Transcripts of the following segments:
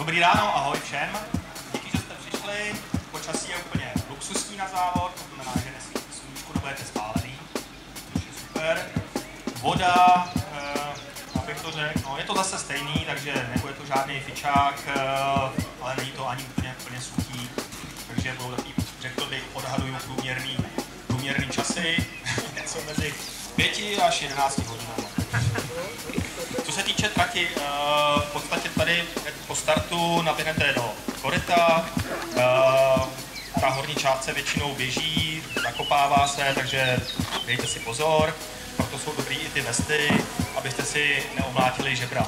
Dobrý ráno, ahoj všem. Díky, že jste přišli. Počasí je úplně luxusní na závod, to znamená, že nesvítí sluníčko, nebudete spálený, což je super. Voda, abych to řekl, no je to zase stejný, takže nebude to žádný fičák, ale není to ani úplně suchý, takže budou takový, řekl bych, odhaduju průměrný časy, něco mezi 5 až 11 hodinami. Co se týče trati, v podstatě tady po startu naběhnete do koryta, ta horní část se většinou běží, zakopává se, takže dejte si pozor, proto jsou dobrý i ty vesty, abyste si neomlátili žebra.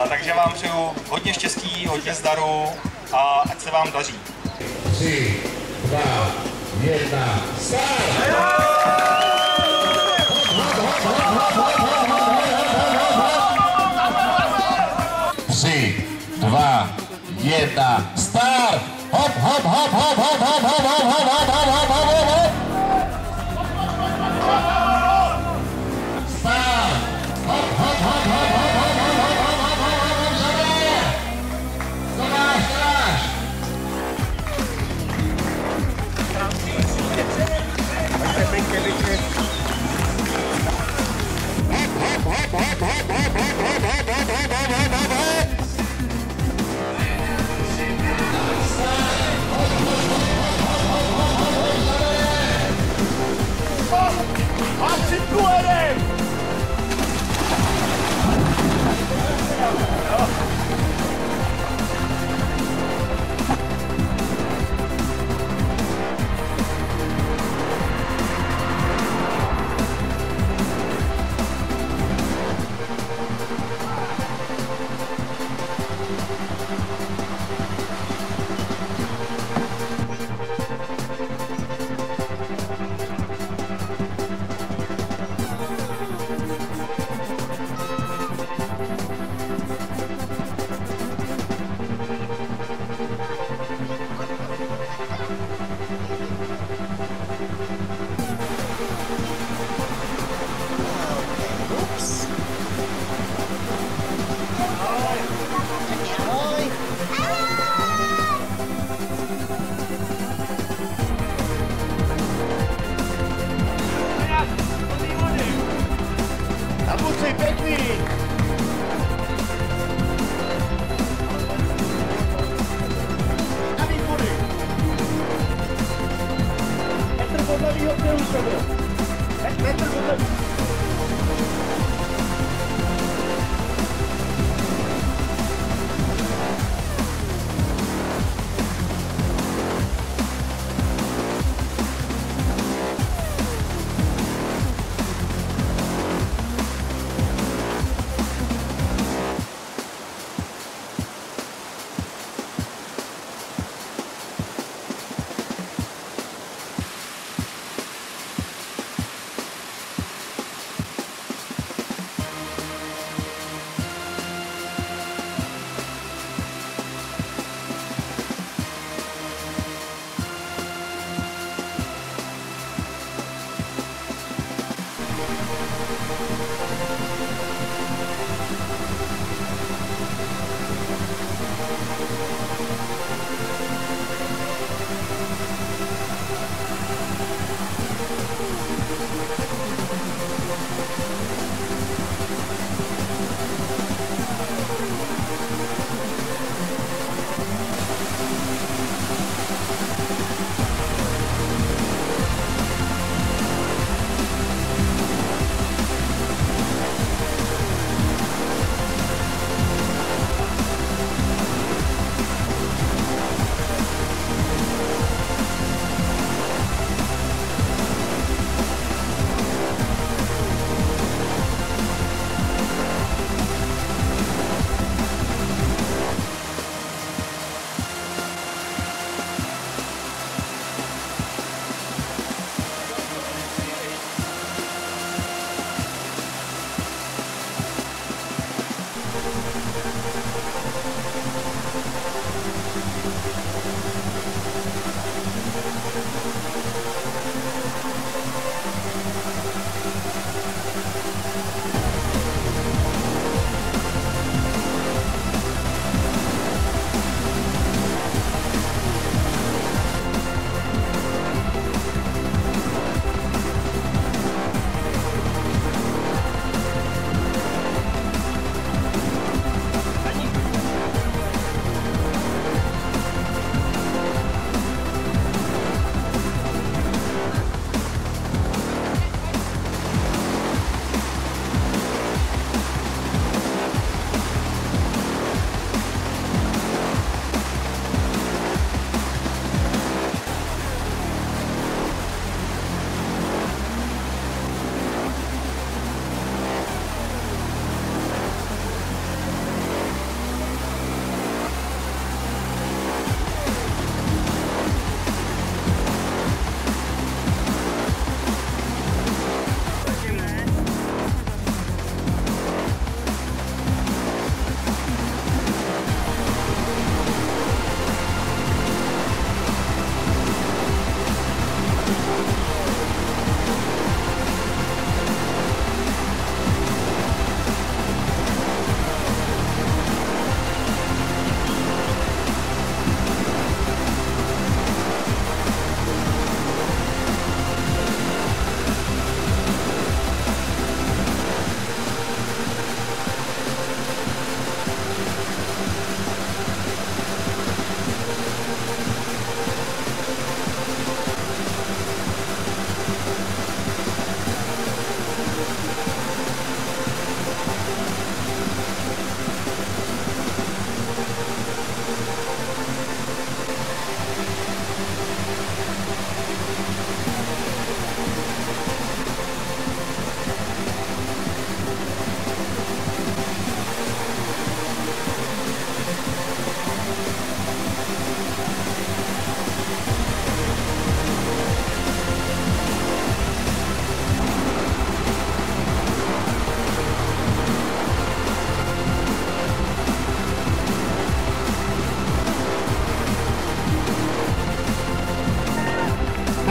Takže vám přeju hodně štěstí, hodně zdaru a ať se vám daří. 3, 2, 1, start! 3, 2, 1, start! Hop, hop, hop, hop, hop, hop, hop, hop, hop, hop, hop, hop, hop, hop, hop! Start! Hop, hop, hop, hop, hop, hop, hop, hop, hop, hop, hop, žabe! Tomáš, Tomáš!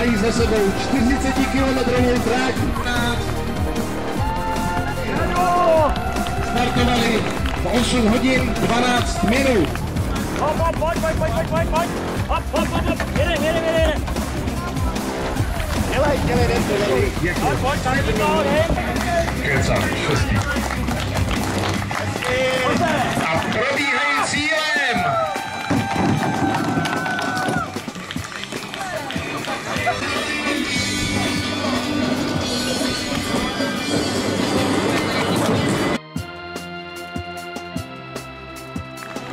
mají za sebou 40-kilometrovou trať. Startovali v 8 hodin 12 minut. Pojď. Jede. Dělej, pojď, tady do toho, Kecám, šestý. A probíhají cílem.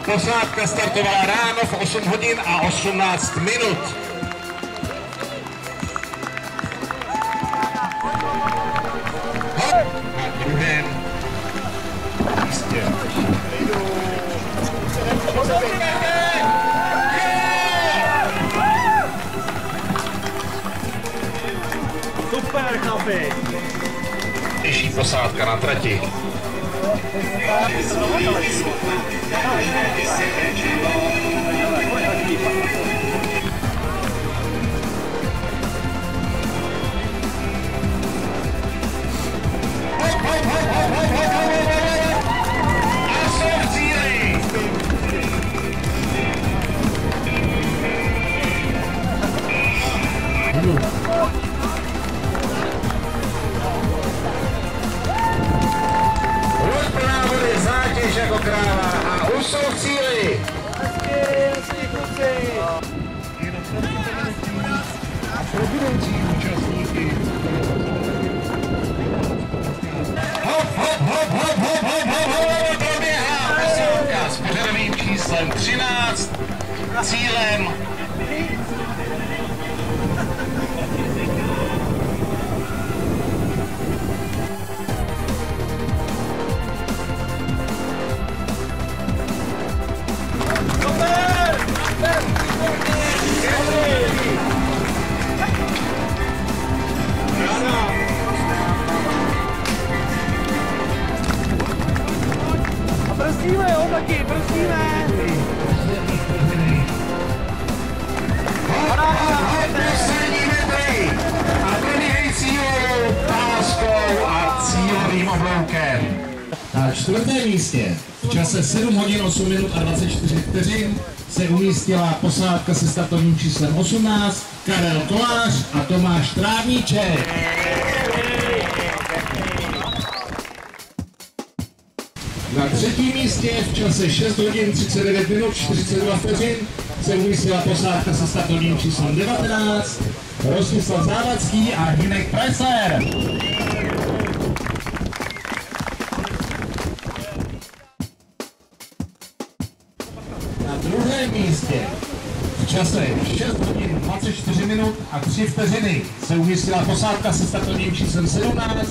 Posádka startovala ráno v 8 hodin a 18 minut. Na druhém místě. Super, chlapi. Těžší posádka na trati. A jsou v cíli. Rozprávili zátěž jako kráva a už jsou v cíli. A pro budoucí účastníky proběhá posádka s pořadovým číslem 13, cílem Brzdíme, jo, taky, brzdíme. poslední metry a probíhají cílovou páskou a cílovým obloukem. Na čtvrtém místě v čase 7 hodin 8 minut a 24 vteřin se umístila posádka se startovním číslem 18 Karel Kolář a Tomáš Trávníček. Na třetím místě v čase 6 hodin 39 minut 42 vteřin se umístila posádka se startovním číslem 19 Rostislav Závadský a Hinek Preisler. Na druhém místě v čase 6 hodin 24 minut a 3 vteřiny se umístila posádka se startovním číslem 17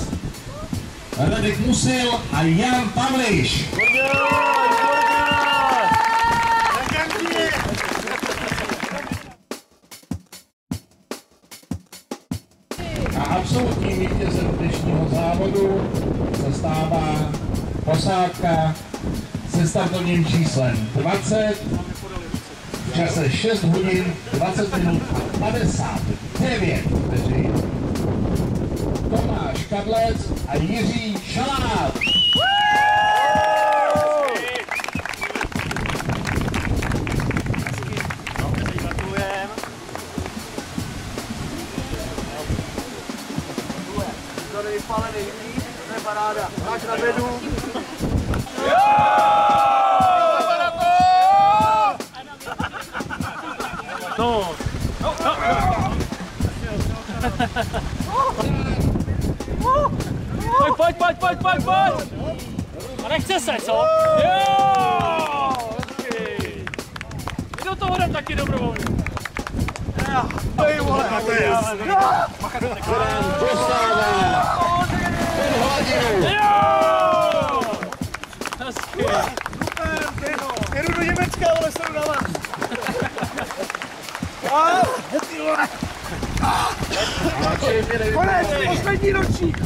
Radek Musil a Jan Pavliš. A absolutním vítězem dnešního závodu se stává posádka se startovním číslem 20 v čase 6 hodin 20 minut a 59 vteřin. Tomáš Kadlec a Jiří Šalát. Tady vypálený, to je paráda. Máš na bedu. No. Pojď! A nechce se, co? Jo! My do toho jdem taky dobrovolně. Ej, vole, to je jasný. Dostává pod hladinu. Jo! Hezky. Super, jedu do Německa, ale jsem na vás. Hezky, vole. Konec, poslední ročník.